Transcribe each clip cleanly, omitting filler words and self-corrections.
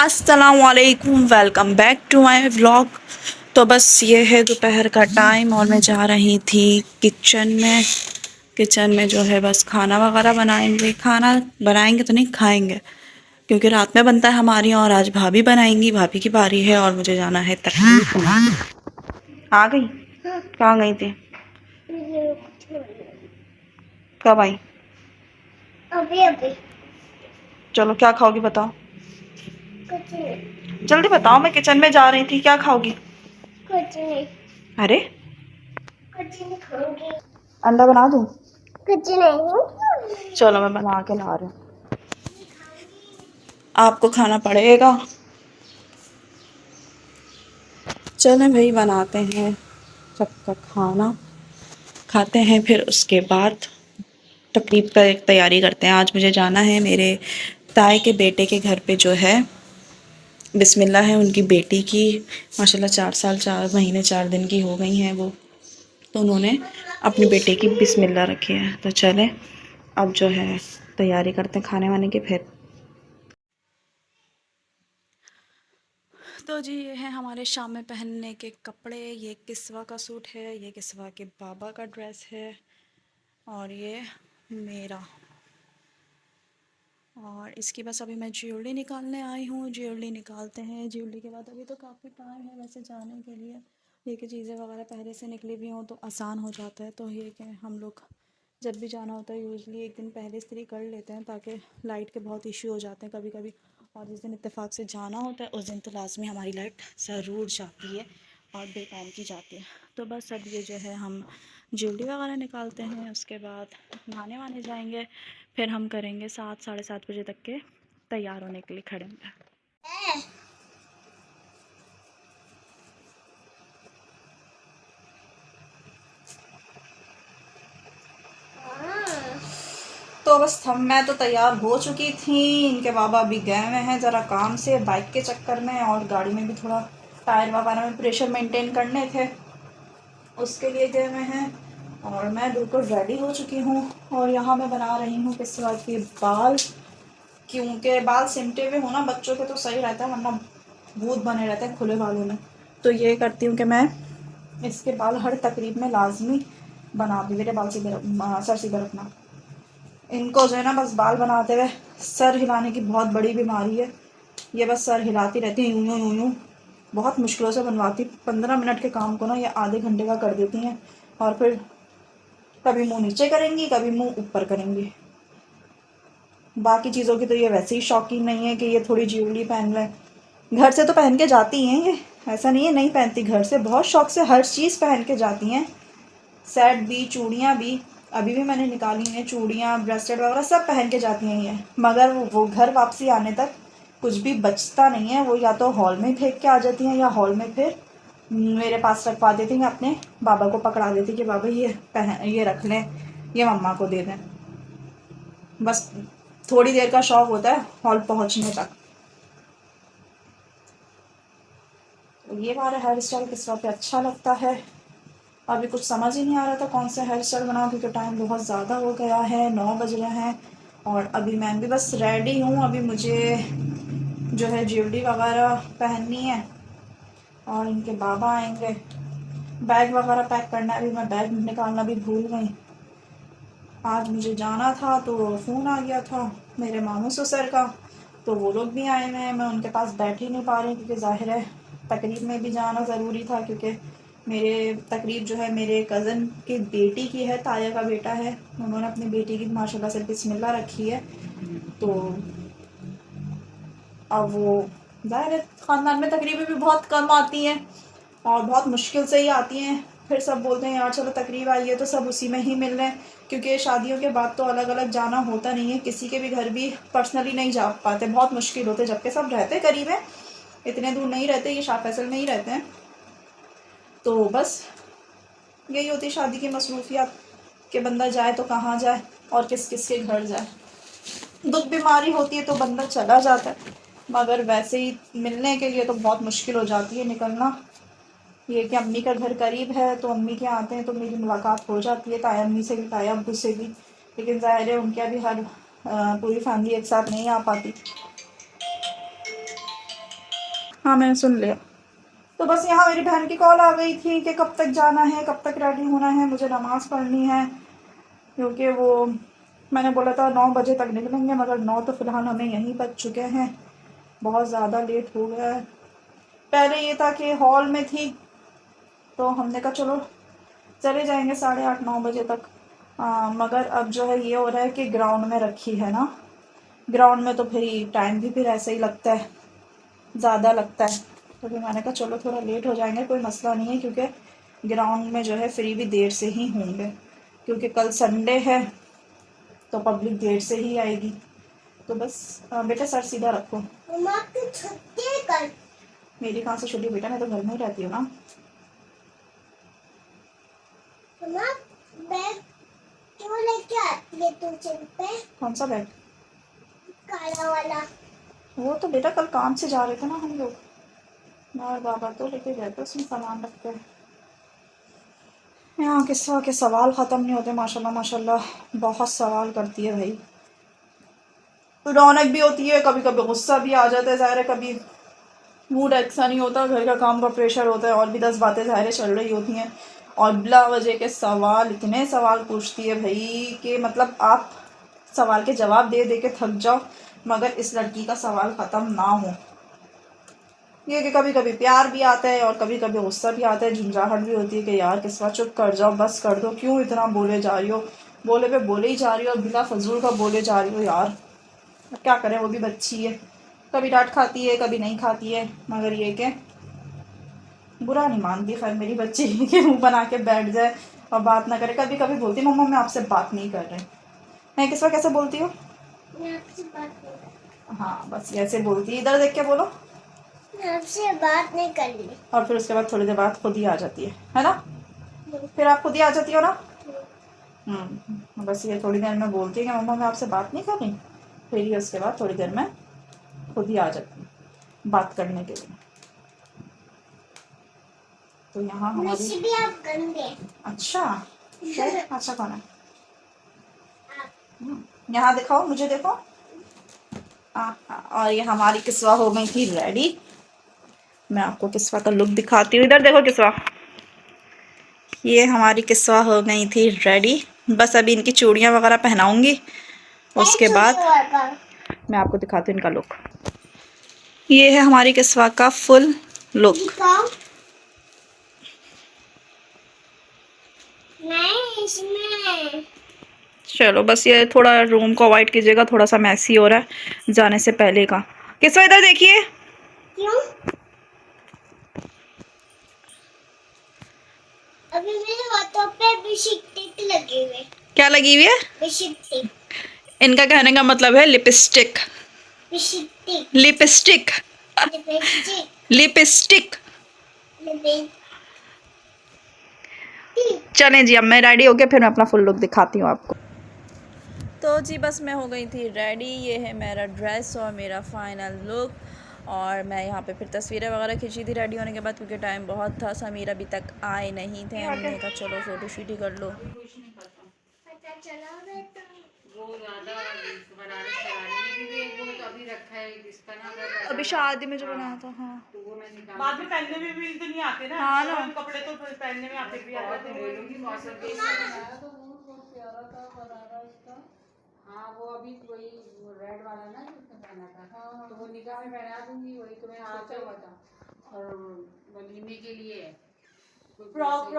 अस्सलामुअलैकुम, welcome back to my vlog. तो बस ये है दोपहर का टाइम और मैं जा रही थी किचन में जो है बस खाना वगैरह बनाएंगे। खाना बनाएंगे तो नहीं, खाएंगे, क्योंकि रात में बनता है हमारी और आज भाभी बनाएंगी। भाभी की बारी है और मुझे जाना है तकलीफ में। आ गई? कहाँ गई थी? कब आई? अभी अभी। चलो, क्या खाओगी बताओ? कुछ नहीं। जल्दी बताओ, मैं किचन में जा रही थी। क्या खाओगी? कुछ नहीं। अरे, कुछ नहीं खाऊंगी। अंडा बना दूँ? कुछ नहीं। चलो, मैं बना के ला रही हूँ। आपको खाना पड़ेगा। चलें भाई, बनाते हैं सबका खाना, खाते हैं, फिर उसके बाद तकरीब का एक तैयारी करते हैं। आज मुझे जाना है मेरे ताए के बेटे के घर पे, जो है बिस्मिल्लाह है उनकी बेटी की। माशाल्लाह 4 साल 4 महीने 4 दिन की हो गई हैं वो, तो उन्होंने अपनी बेटे की बिस्मिल्लाह रखी है। तो चलें अब जो है तैयारी करते हैं खाने वाने की। फिर तो जी, ये है हमारे शाम में पहनने के कपड़े। ये किस्वा का सूट है, ये किस्वा के बाबा का ड्रेस है, और ये मेरा। और इसकी बस अभी मैं ज्वेलरी निकालने आई हूँ। ज्वेलरी निकालते हैं, ज्वेलरी के बाद अभी तो काफ़ी टाइम है वैसे जाने के लिए। ये कि चीज़ें वगैरह पहले से निकली हुई हों तो आसान हो जाता है। तो ये कि हम लोग जब भी जाना होता है यूज़ुअली एक दिन पहले इस्त्री कर लेते हैं, ताकि लाइट के बहुत इशू हो जाते हैं कभी कभी। और जिस दिन इत्तेफाक से जाना होता है उस दिन तो लाजमी हमारी लाइट ज़रूर जाती है और बेटाइम की जाती है। तो बस अब ये जो है हम ज्वेलरी वगैरह निकालते हैं, उसके बाद नहाने वाने जाएंगे। फिर हम करेंगे 7 साढ़े 7 बजे तक के तैयार होने के लिए खड़े होंगे। तो बस मैं तो तैयार हो चुकी थी। इनके बाबा भी गए हुए हैं ज़रा काम से, बाइक के चक्कर में, और गाड़ी में भी थोड़ा टायर वगैरह में प्रेशर मेंटेन करने थे, उसके लिए गए हुए हैं। और मैं बिल्कुल रेडी हो चुकी हूँ। और यहाँ मैं बना रही हूँ किस्वा के बाल, क्योंकि बाल सिमटे हुए हो ना बच्चों के तो सही रहता है, वरना भूत बने रहते हैं खुले बालों में। तो ये करती हूँ कि मैं इसके बाल हर तकरीब में लाजमी बना दी। मेरे बाल सीधे सर सीधा रखना। इनको जो है ना बस बाल बनाते हुए सर हिलाने की बहुत बड़ी बीमारी है। ये बस सर हिलाती रहती हैं, यूं यूं यूं यूं। बहुत मुश्किलों से बनवाती, 15 मिनट के काम को ना ये आधे घंटे का कर देती हैं। और फिर कभी मुंह नीचे करेंगी, कभी मुंह ऊपर करेंगी। बाकी चीज़ों की तो ये वैसे ही शौकीन नहीं है कि ये थोड़ी ज्वेलरी पहन लें। घर से तो पहन के जाती हैं ये, ऐसा नहीं है नहीं पहनती। घर से बहुत शौक से हर चीज़ पहन के जाती हैं, सेट भी, चूड़ियाँ भी। अभी भी मैंने निकाली हैं चूड़ियाँ, ब्रेसलेट वगैरह सब पहन के जाती हैं ये। मगर वो घर वापसी आने तक कुछ भी बचता नहीं है। वो या तो हॉल में फेंक के आ जाती हैं, या हॉल में फिर मेरे पास रखवा देती हैं, अपने बाबा को पकड़ा देती कि बाबा ये रख लें, ये मम्मा को दे दें। बस थोड़ी देर का शौक होता है हॉल पहुंचने तक। तो ये हमारा हेयर स्टाइल किस पे अच्छा लगता है। अभी कुछ समझ ही नहीं आ रहा था कौन सा हेयर स्टाइल बनाऊँ, क्योंकि टाइम बहुत ज़्यादा हो गया है, 9 बज रहे हैं। और अभी मैं भी बस रेडी हूँ। अभी मुझे जो है ज्वेलरी वगैरह पहननी है, और इनके बाबा आएंगे। बैग वगैरह पैक करना है, अभी मैं बैग निकालना भी भूल गई। आज मुझे जाना था तो फ़ोन आ गया था मेरे मामू ससुर का, तो वो लोग भी आए हुए हैं। मैं उनके पास बैठ ही नहीं पा रही, क्योंकि ज़ाहिर है तकरीब में भी जाना ज़रूरी था। क्योंकि मेरे तकरीब जो है मेरे कज़न की बेटी की है, ताया का बेटा है, उन्होंने अपनी बेटी की माशाल्लाह से बिस्मिल्लाह रखी है। तो अब वो ज़ाहिर है ख़ानदान में तकरीबें भी बहुत कम आती हैं, और बहुत मुश्किल से ही आती हैं। फिर सब बोलते हैं यार चलो तकरीब आई है तो सब उसी में ही मिल रहे हैं, क्योंकि शादियों के बाद तो अलग अलग जाना होता नहीं है, किसी के भी घर भी पर्सनली नहीं जा पाते, बहुत मुश्किल होते, जबकि सब रहते करीब हैं, इतने दूर नहीं रहते, ये शाह फैसल में ही रहते हैं। तो बस यही होती शादी की मसरूफियात, कि बंदा जाए तो कहाँ जाए और किस किस के घर जाए। दुख बीमारी होती है तो बंदा चला जाता है, मगर वैसे ही मिलने के लिए तो बहुत मुश्किल हो जाती है निकलना। ये कि अम्मी का घर करीब है तो अम्मी के आते हैं तो मेरी मुलाकात हो जाती है, ताया अम्मी से भी, ताया अब्बू से भी। लेकिन ज़ाहिर है उनके भी हर पूरी फैमिली एक साथ नहीं आ पाती। हाँ मैंने सुन लिया। तो बस यहाँ मेरी बहन की कॉल आ गई थी कि कब तक जाना है, कब तक रेडी होना है, मुझे नमाज़ पढ़नी है, क्योंकि वो मैंने बोला था 9 बजे तक निकलेंगे, मगर 9 तो फ़िलहाल हमें यहीं बज चुके हैं, बहुत ज़्यादा लेट हो गया है। पहले ये था कि हॉल में थी तो हमने कहा चलो चले जाएंगे 8:30-9 बजे तक, मगर अब जो है ये हो रहा है कि ग्राउंड में रखी है ना, ग्राउंड में तो फिर टाइम भी फिर ऐसे ही लगता है, ज़्यादा लगता है। तो फिर मैंने कहा चलो थोड़ा लेट हो जाएंगे, कोई मसला नहीं है, क्योंकि ग्राउंड में जो है फ्री भी देर से ही होंगे, क्योंकि कल संडे है तो पब्लिक देर से ही आएगी। तो बस बेटा सर सीधा रखो। मम्मा की छुट्टी है कल। मेरी कहाँ से छुट्टी बेटा, मैं तो घर में ही रहती हूँ ना। मम्मा बैग क्यों लेके आती है तू सिर पे? कौन सा बैग? काला वाला। वो तो बेटा कल काम से जा रहे थे ना हम लोग, मैं और बाबा तो लेके गए थे, उसमें सामान रखते हैं। यहाँ किस्सा के सवाल ख़त्म नहीं होते, माशाल्लाह माशाल्लाह बहुत सवाल करती है भाई। तो रौनक भी होती है, कभी कभी गुस्सा भी आ जाता है, ज़ाहिर है कभी मूड ऐसा नहीं होता, घर का काम का प्रेशर होता है और भी 10 बातें ज़ाहिर चल रही होती हैं, और बिला वजह के सवाल, इतने सवाल पूछती है भाई कि मतलब आप सवाल के जवाब दे दे के थक जाओ, मगर इस लड़की का सवाल ख़त्म ना हो। ये कि कभी कभी प्यार भी आता है और कभी कभी गुस्सा भी आता है, झुंझाहट भी होती है कि यार किस्सा चुप कर जाओ, बस कर दो, क्यों इतना बोले जा रही हो, बोले पे बोले ही जा रही हो और बिला फजूल का बोले जा रही हो यार। क्या करें, वो भी बच्ची है, कभी डांट खाती है कभी नहीं खाती है, मगर ये कि बुरा नहीं मानती खैर मेरी बच्ची कि मुँह बना के बैठ जाए और बात ना करे। कभी कभी बोलती मम्मा मैं आपसे बात नहीं कर रही, मैं किस वक्त कैसे बोलती हूँ? मैं आपसे बात नहीं कर हाँ बस ऐसे बोलती, इधर देख के बोलो। मैं आपसे बात नहीं कर रही। और फिर उसके बाद थोड़ी देर बाद खुद ही आ जाती है ना? फिर आप खुद ही आ जाती हो ना? बस ये थोड़ी देर में बोलती है कि मम्मा मैं आपसे बात नहीं कर रही, फिर ये उसके बाद थोड़ी देर में खुद ही आ जाती है बात करने के लिए। तो यहाँ हमारी भी आप गंदे। अच्छा अच्छा कौन है? यहाँ दिखाओ, मुझे देखो। और ये हमारी किस्वा हो गई थी रेडी, मैं आपको किस्वा का लुक दिखाती हूँ, इधर देखो किस्वा। ये हमारी किस्वा हो गई थी रेडी, बस अभी इनकी चूड़ियाँ वगैरह पहनाऊंगी, उसके बाद मैं आपको दिखाती हूँ इनका लुक। ये है हमारी किस्वा का फुल लुक। नहीं इसमें। चलो बस ये थोड़ा रूम को अवॉइड कीजिएगा, थोड़ा सा मैसी हो रहा है जाने से पहले का। किस्वा इधर देखिए। क्यों? अभी मेरे हाथों पे लिपस्टिक लगी हुई है। क्या लगी हुई है? लिपस्टिक। इनका कहने का मतलब है lipstick. Lipstick. Lipstick lipstick. Lipstick. Lipstick. चलें जी, अब मैं रेडी हो गया, फिर मैं अपना फुल लुक दिखाती हूँ आपको। तो जी बस मैं हो गई थी रेडी, ये है मेरा ड्रेस और मेरा फाइनल लुक, और मैं यहाँ पे फिर तस्वीरें वगैरह खींची थी रेडी होने के बाद, क्योंकि टाइम बहुत था, समीर अभी तक आए नहीं थे, हमने कहा चलो फ़ोटो शूट ही कर लो। पता चला बेटा। अभी शादी में जो बनाया था, हाँ बाद में पहनने में भी तो नहीं आते ना। हाँ ना। कपड़े तो पहनने में आते भी आते थे। हाँ वो अभी वही रेड वाला ना जिसने पहना था, तो वो निकाह में पहना दूंगी, वही तुम्हें आता हुआ था, और वलीमे के लिए फ्रॉक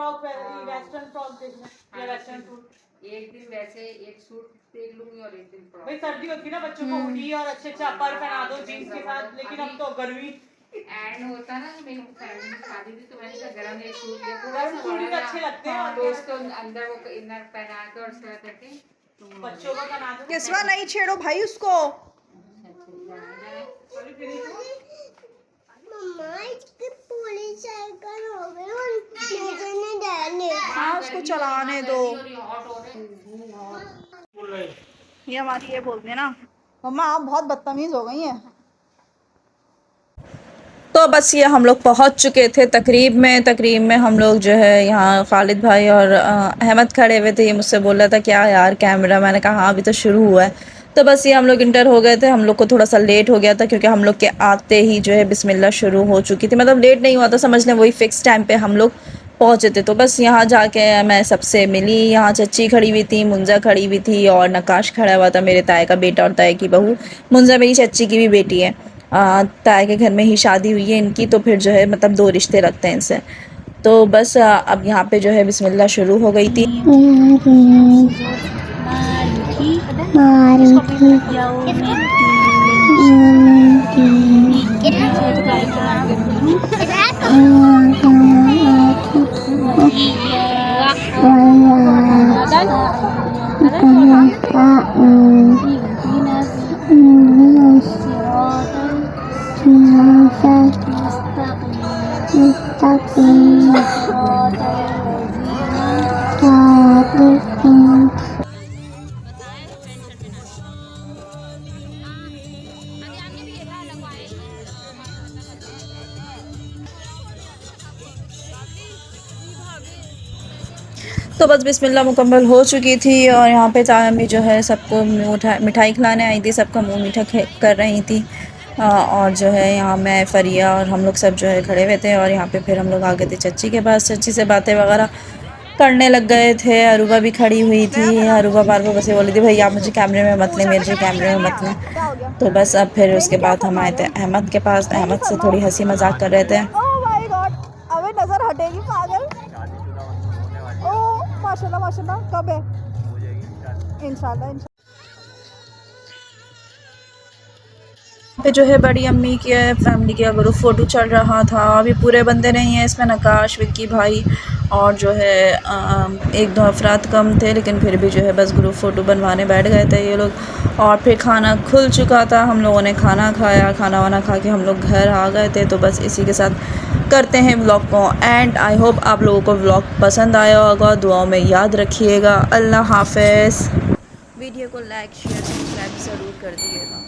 वेस्टर्न फ्रॉक देखना या वेस्टर्न सूट। एक दिन वैसे एक सूट देख लूंगी और एक दिन फ्रॉक। भाई सर्दी होती है ना, बच्चों को हुडी और अच्छे अच्छे अपर पहना दो जीन्स के साथ, लेकिन अब तो गर्मी एंड होता ना, मेरी फैमिली में शादी थी तो मैंने कहा गरम एक सूट देखो, गर्म सूट ही तो अच्छे लगते हैं। तो उसको अंदर वो इनर पहना के और इस तरह करके बच्चों का बना दो। किस्वा नहीं छेड़ो भाई उसको। मम्मा इसकी पुलिस साइकिल हो गई और नजर नहीं डालने। हाँ उसको चलाने दो। ये हमारी ये बोलते हैं ना, मम्मा आप बहुत बदतमीज हो गई हैं। तो बस ये हम लोग पहुंच चुके थे तकरीब में हम लोग जो है यहाँ खालिद भाई और अहमद खड़े हुए थे। ये मुझसे बोल रहा था क्या यार कैमरा, मैंने कहा हाँ अभी तो शुरू हुआ है। तो बस ये हम लोग इंटर हो गए थे। हम लोग को थोड़ा सा लेट हो गया था क्योंकि हम लोग के आते ही जो है बिस्मिल्लाह शुरू हो चुकी थी, मतलब लेट नहीं हुआ था, समझ लें वही फ़िक्स टाइम पे हम लोग पहुँचे थे। तो बस यहाँ जाके मैं सबसे मिली। यहाँ चच्ची खड़ी हुई थी, मुंजा खड़ी हुई थी और नकाश खड़ा हुआ था, मेरे ताए का बेटा और ताए की बहू। मुंजा मेरी चच्ची की भी बेटी है। ताए के घर में ही शादी हुई है इनकी, तो फिर जो है मतलब 2 रिश्ते रखते हैं इनसे। तो बस अब यहाँ पे जो है बिस्मिल्लाह शुरू हो गई थी। तो बस बिस्मिल्लाह मुकम्मल हो चुकी थी और यहाँ पे चाय अम्मी जो है सबको मिठाई खिलाने आई थी, सबका मुंह मीठा कर रही थी। और जो है यहाँ मैं फ़रिया और हम लोग सब जो है खड़े हुए थे और यहाँ पे फिर हम लोग आ गए थे चच्ची के पास। चच्ची से बातें वगैरह करने लग गए थे। अरूबा भी खड़ी हुई थी। अरूबा बार बार बस ये बोली थी भैया मुझे कैमरे में मत लें, मेरे कैमरे में मत लें। तो बस अब फिर उसके बाद हम आए थे अहमद के पास। अहमद से थोड़ी हंसी मजाक कर रहे थे। ओह माय गॉड, अबे नजर हटेगी पागल। ओह माशाल्लाह माशाल्लाह, कब है? इंशाल्लाह इंशाल्लाह। पे जो है बड़ी अम्मी की फैमिली का ग्रुप फ़ोटो चल रहा था। अभी पूरे बंदे नहीं हैं इसमें, नकाश, विक्की भाई और जो है 1-2 अफराद कम थे, लेकिन फिर भी जो है बस ग्रुप फ़ोटो बनवाने बैठ गए थे ये लोग। और फिर खाना खुल चुका था, हम लोगों ने खाना खाया। खाना वाना खा के हम लोग घर आ गए थे। तो बस इसी के साथ करते हैं व्लॉग को एंड। आई होप आप लोगों को व्लॉग पसंद आया होगा। दुआओं में याद रखिएगा। अल्लाह हाफ़िज़। वीडियो को लाइक शेयर सब्सक्राइब ज़रूर कर दिएगा।